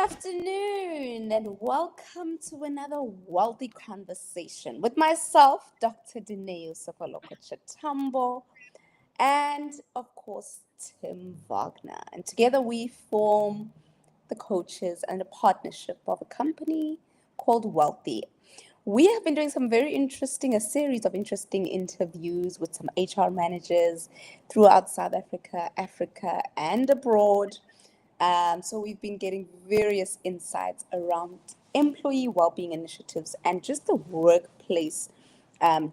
afternoon and welcome to another Wellthy conversation with myself, Dr. Dineo Sokoloko Chitambo, and of course, Tim Wagner. And together we form the coaches and a partnership of a company called Wellthy. We have been doing a series of interesting interviews with some HR managers throughout South Africa, and abroad. So we've been getting various insights around employee well-being initiatives and just the workplace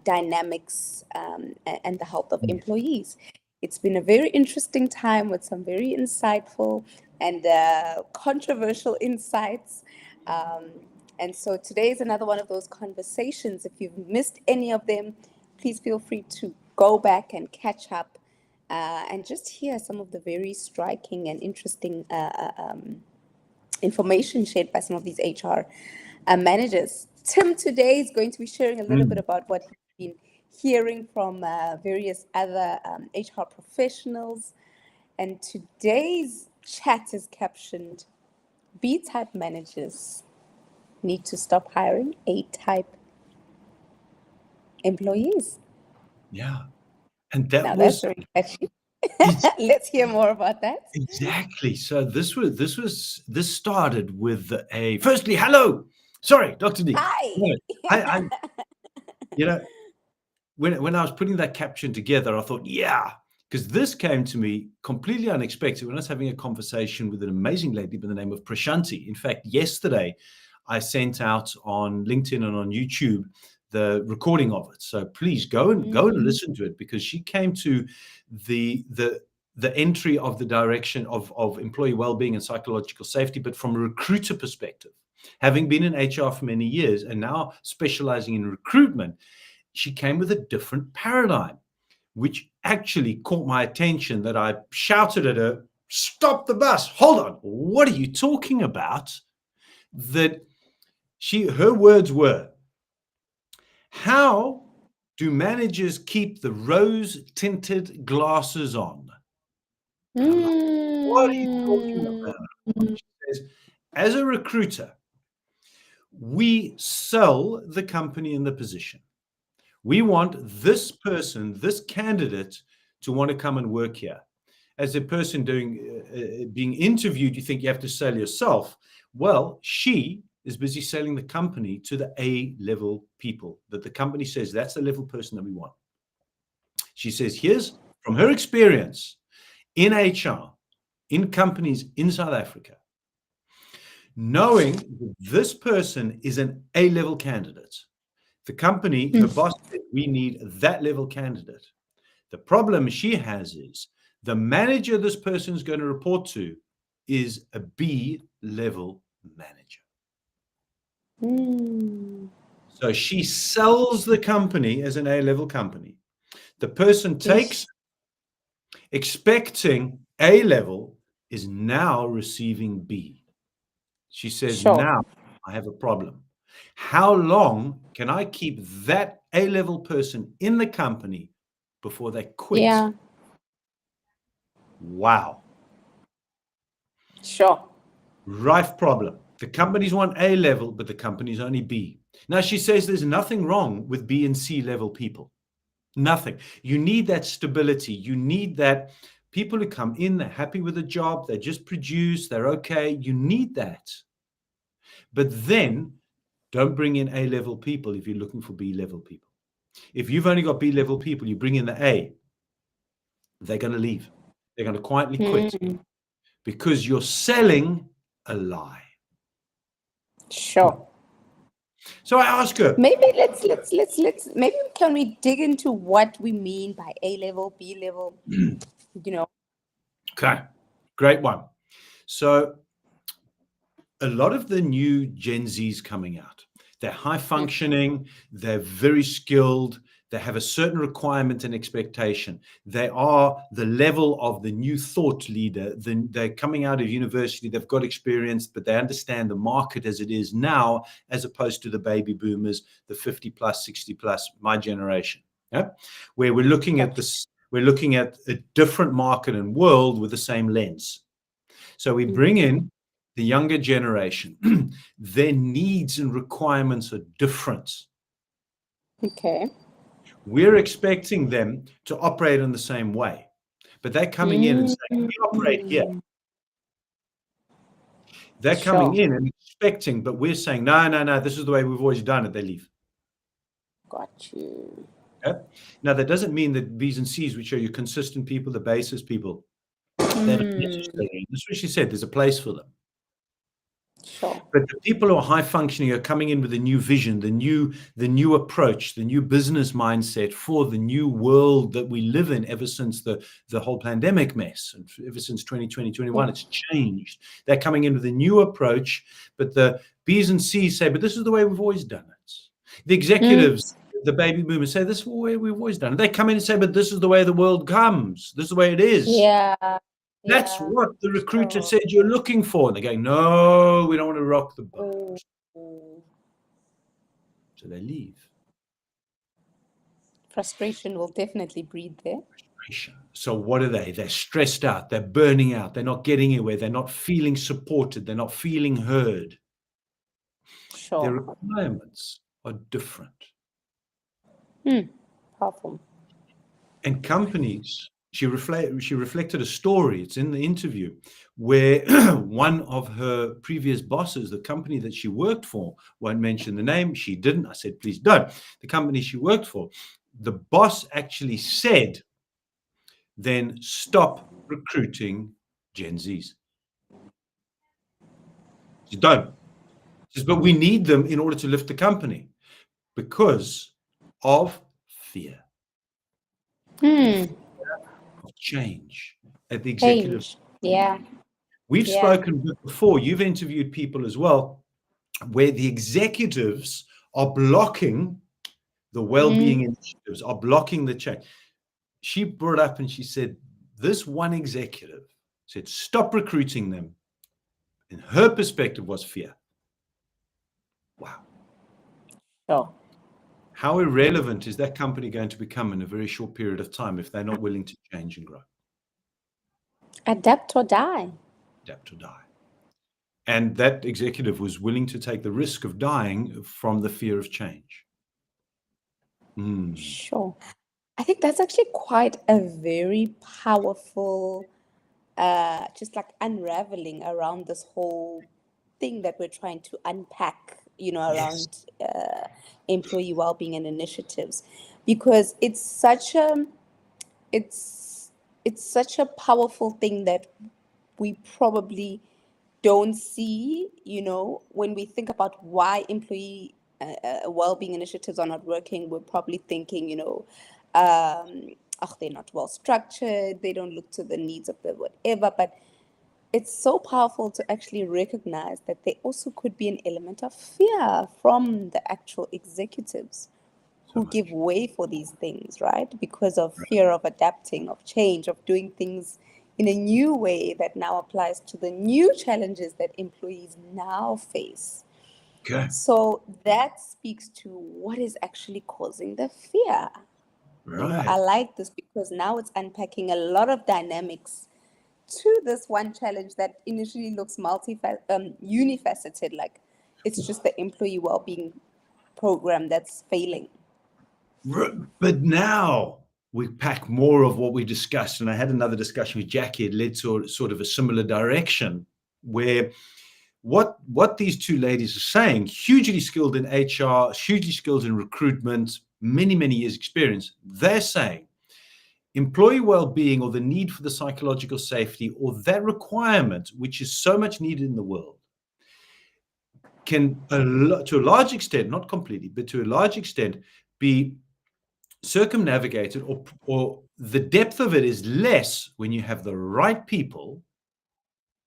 dynamics and the health of employees. It's been a very interesting time with some very insightful and controversial insights. And so today is another one of those conversations. If you've missed any of them, please feel free to go back and catch up and just hear some of the very striking and interesting information shared by some of these HR managers. Tim today is going to be sharing a little bit about what he's been hearing from various other HR professionals. And today's chat is captioned, B-type managers need to stop hiring A-type employees. Yeah. And that that's very catchy. Let's hear more about that. Exactly. So this started with firstly, hello. Sorry, Dr. D. Hi. I when I was putting that caption together, I thought, yeah, because this came to me completely unexpected when I was having a conversation with an amazing lady by the name of Prashanti. In fact, yesterday I sent out on LinkedIn and on YouTube the recording of it. So please go and listen to it, because she came to the entry of the direction of employee well-being and psychological safety, but from a recruiter perspective. Having been in HR for many years and now specializing in recruitment, she came with a different paradigm, which actually caught my attention, that I shouted at her, stop the bus, hold on, what are you talking about? Her words were, how do managers keep the rose-tinted glasses on? What are you talking about? She says, as a recruiter, we sell the company and the position. We want this person, this candidate, to want to come and work here. As a person being interviewed, you think you have to sell yourself. Well, she is busy selling the company to the A-level people, that the company says that's the level person that we want. She says, here's from her experience in HR, in companies in South Africa, knowing that this person is an A-level candidate. The company, her boss said, we need that level candidate. The problem she has is the manager this person is going to report to is a B-level manager. So she sells the company as an A-level company. The person takes, expecting A-level, is now receiving B. She says, now I have a problem. How long can I keep that A-level person in the company before they quit? Yeah. Wow. Sure. Rife problem. The companies want A-level, but the company's only B. Now, she says there's nothing wrong with B and C level people. Nothing. You need that stability. You need that people who come in, they're happy with the job, they just produce, they're okay. You need that. But then don't bring in A-level people if you're looking for B-level people. If you've only got B-level people, you bring in the A, they're going to leave. They're going to quietly quit because you're selling a lie. Sure. So I ask her, maybe let's maybe can we dig into what we mean by A-level, B-level, Okay, great one. So a lot of the new Gen Zs coming out, they're high functioning, they're very skilled, they have a certain requirement and expectation. They are the level of the new thought leader. They're coming out of university, they've got experience, but they understand the market as it is now, as opposed to the baby boomers, the 50 plus, 60 plus, my generation, where we're looking at this, we're looking at a different market and world with the same lens. So we bring in the younger generation, their needs and requirements are different. Okay. We're expecting them to operate in the same way, but they're coming in and saying, we operate here. They're coming Sure. in and expecting, but we're saying, no, this is the way we've always done it. They leave. Got you. Okay? Now, that doesn't mean that B's and C's, which are your consistent people, the basis people, they're not necessary. That's what she said. There's a place for them. Sure. But the people who are high functioning are coming in with a new vision, the new approach, the new business mindset for the new world that we live in ever since the whole pandemic mess. And ever since 2020, 2021, it's changed. They're coming in with a new approach, but the B's and C's say, but this is the way we've always done it. The executives, the baby boomers say, this is the way we've always done it. They come in and say, but this is the way the world comes. This is the way it is. Yeah. That's what the recruiter said you're looking for. And they're going, no, we don't want to rock the boat. So they leave. Frustration will definitely breed there. So what are they? They're stressed out. They're burning out. They're not getting anywhere. They're not feeling supported. They're not feeling heard. Sure. Their requirements are different. Powerful. And companies, she reflected a story, it's in the interview, where one of her previous bosses, the company that she worked for, won't mention the name, she didn't, I said, please don't. The company she worked for, the boss actually said, then stop recruiting Gen Zs. She said, don't. She says, but we need them in order to lift the company because of fear. Of change at the executive. Yeah. We've spoken before, you've interviewed people as well, where the executives are blocking the well-being initiatives, are blocking the change. She brought up and she said, this one executive said, stop recruiting them. And her perspective was fear. Wow. Sure. How irrelevant is that company going to become in a very short period of time if they're not willing to change and grow? Adapt or die. Adapt or die. And that executive was willing to take the risk of dying from the fear of change. Sure. I think that's actually quite a very powerful, just like unraveling around this whole thing that we're trying to unpack, around employee well-being and initiatives, because it's such a powerful thing that we probably don't see, when we think about why employee well-being initiatives are not working. We're probably thinking, they're not well structured, they don't look to the needs of the whatever, but it's so powerful to actually recognize that there also could be an element of fear from the actual executives who give way for these things, right? Because of fear of adapting, of change, of doing things in a new way that now applies to the new challenges that employees now face. Okay. So that speaks to what is actually causing the fear. Right. I like this because now it's unpacking a lot of dynamics to this one challenge that initially looks unifaceted, like it's just the employee well-being program that's failing. But now we pack more of what we discussed, and I had another discussion with Jackie. It led to sort of a similar direction, where what these two ladies are saying, hugely skilled in HR, hugely skilled in recruitment, many years experience, they're saying employee well-being, or the need for the psychological safety, or that requirement, which is so much needed in the world, can, to a large extent, not completely, but to a large extent, be circumnavigated, or the depth of it is less when you have the right people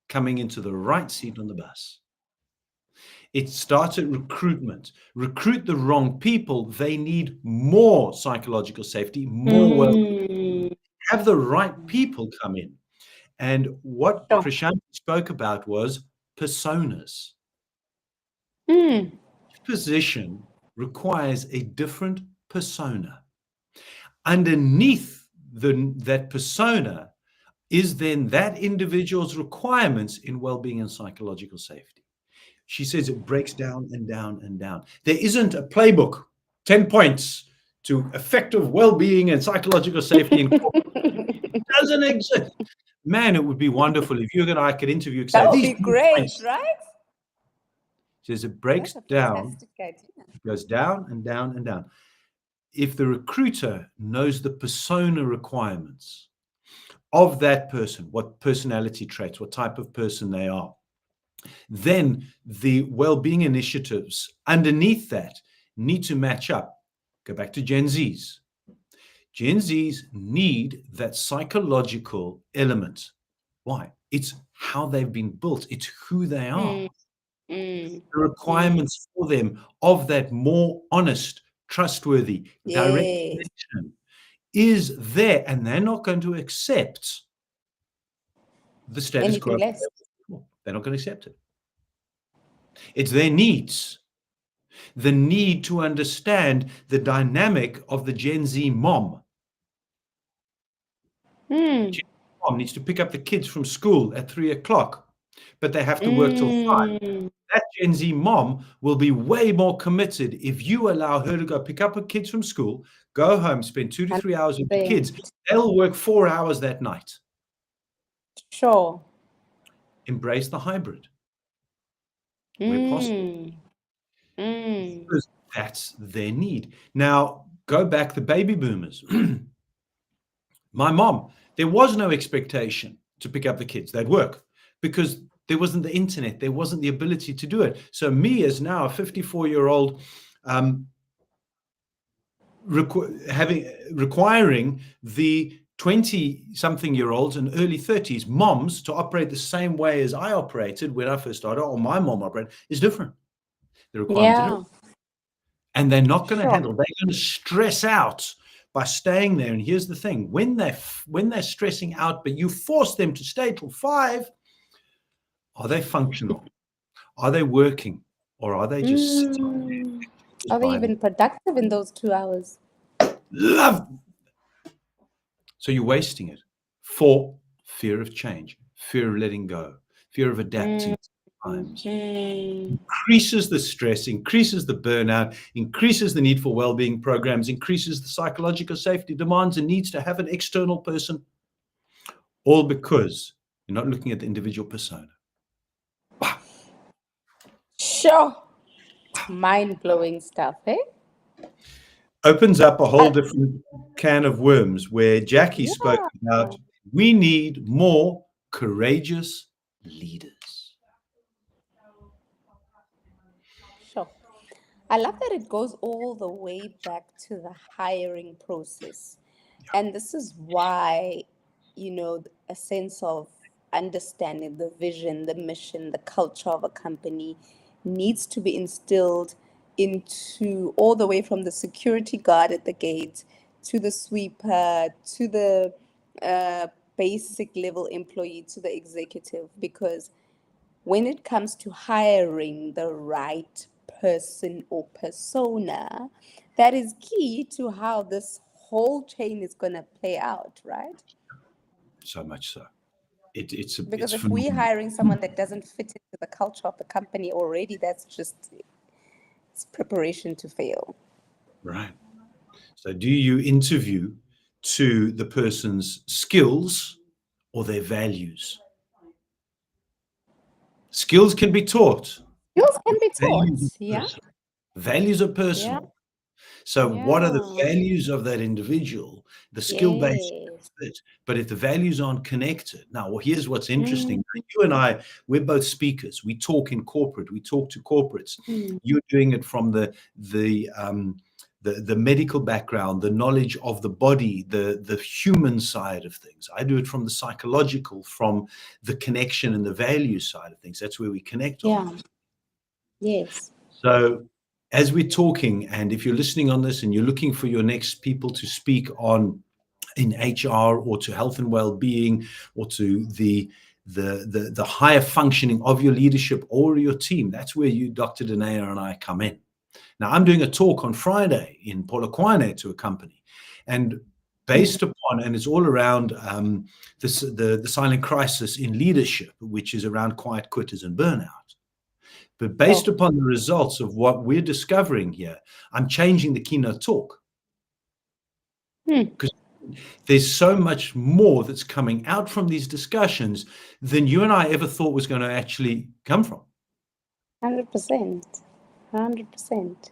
coming into the right seat on the bus. It starts at recruitment. Recruit the wrong people, they need more psychological safety, more well-being. Have the right people come in. And what Prashant spoke about was personas. Each position requires a different persona. Underneath that persona is then that individual's requirements in well-being and psychological safety. She says it breaks down and down and down. There isn't a playbook, 10 points to effective well-being and psychological safety in corporate. It doesn't exist. Man, it would be wonderful if you and I could interview and say, That would these be great, points. right? She says it breaks That's a down, fantastic idea. it goes down and down and down. If the recruiter knows the persona requirements of that person, what personality traits, what type of person they are, then the well-being initiatives underneath that need to match up. Go back to Gen Zs. Gen Zs need that psychological element. Why? It's how they've been built. It's who they are. Mm, The requirements for them of that more honest, trustworthy, direct yes. connection is there, and they're not going to accept the status quo. Anything less. They're not going to accept it. It's their needs. The need to understand the dynamic of the Gen Z mom. Mm, Mom needs to pick up the kids from school at 3:00, but they have to work till 5. That Gen Z mom will be way more committed if you allow her to go pick up her kids from school, go home, spend 2 to 3 hours with the kids. They'll work 4 hours that night. Sure. Embrace the hybrid where possible. Because that's their need. Now, go back the baby boomers. My mom, there was no expectation to pick up the kids. They'd work because there wasn't the internet. There wasn't the ability to do it. So me as now a 54-year-old requiring the 20-something-year-olds and early 30s moms to operate the same way as I operated when I first started, or my mom operated, is different. The requirements are different. And they're not going to handle. They're going to stress out by staying there. And here's the thing: when they're stressing out, but you force them to stay till 5, are they functional? Are they working, or are they just sitting? Are they even productive in those 2 hours? Love. So you're wasting it for fear of change, fear of letting go, fear of adapting to times. Increases the stress, increases the burnout, increases the need for well-being programs, increases the psychological safety demands and needs to have an external person, all because you're not looking at the individual persona. Wow. Sure. Mind-blowing stuff, eh? Opens up a whole different can of worms where Jackie spoke about we need more courageous leaders. Sure. I love that it goes all the way back to the hiring process. And this is why, a sense of understanding the vision, the mission, the culture of a company needs to be instilled into all the way from the security guard at the gate to the sweeper to the basic level employee to the executive, because when it comes to hiring the right person or persona, that is key to how this whole chain is going to play out, right? So much so. Because if we're hiring someone that doesn't fit into the culture of the company already, that's just it's preparation to fail. Right. So do you interview to the person's skills or their values? Skills can be taught. Skills can be taught, yeah. Values are personal. So what are the values of that individual? The skill base fit. But if the values aren't connected, now, well, here's what's interesting. You and I, we're both speakers. We talk in corporate. We talk to corporates. You're doing it from the medical background, the knowledge of the body, the human side of things. I do it from the psychological, from the connection and the value side of things. That's where we connect on. Yes. So as we're talking, and if you're listening on this and you're looking for your next people to speak on in HR or to health and well-being or to the higher functioning of your leadership or your team, that's where you, Dr. Danae, and I come in. Now, I'm doing a talk on Friday in Polokwane to a company, and based upon on, and it's all around the silent crisis in leadership, which is around quiet quitters and burnout. But based upon the results of what we're discovering here, I'm changing the keynote talk. Because there's so much more that's coming out from these discussions than you and I ever thought was going to actually come from. 100%. 100%.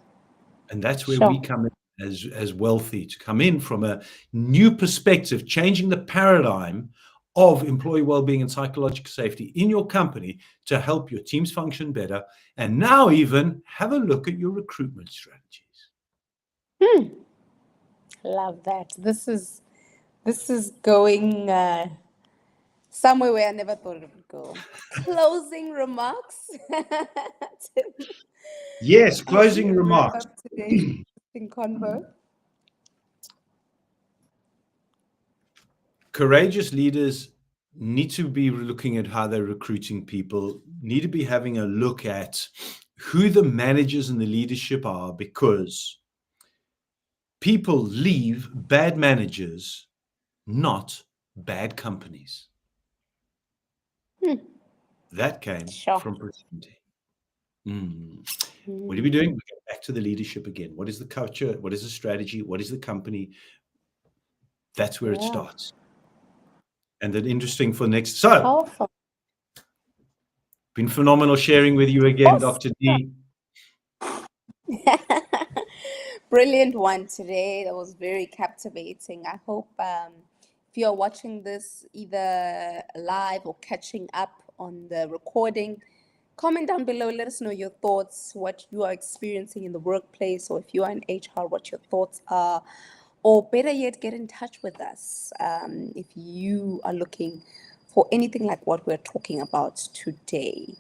And that's where we come in as Wellthy, to come in from a new perspective, changing the paradigm of employee well-being and psychological safety in your company to help your teams function better, and now even have a look at your recruitment strategies. Love that. This is going somewhere where I never thought it would go. Closing remarks. Yes, closing remarks. Wrap up today's interesting convo. Courageous leaders need to be looking at how they're recruiting people, need to be having a look at who the managers and the leadership are, because people leave bad managers, not bad companies. That came from presenting. What are we doing? We go back to the leadership again. What is the culture? What is the strategy? What is the company? That's where it starts. And then interesting for next. So, been phenomenal sharing with you again, Dr. D. Brilliant one today. That was very captivating. I hope if you're watching this either live or catching up on the recording, comment down below. Let us know your thoughts, what you are experiencing in the workplace, or if you are in HR, what your thoughts are. Or better yet, get in touch with us if you are looking for anything like what we're talking about today.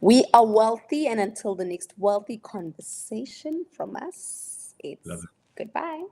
We are Wellthy, and until the next Wellthy conversation from us, it's goodbye.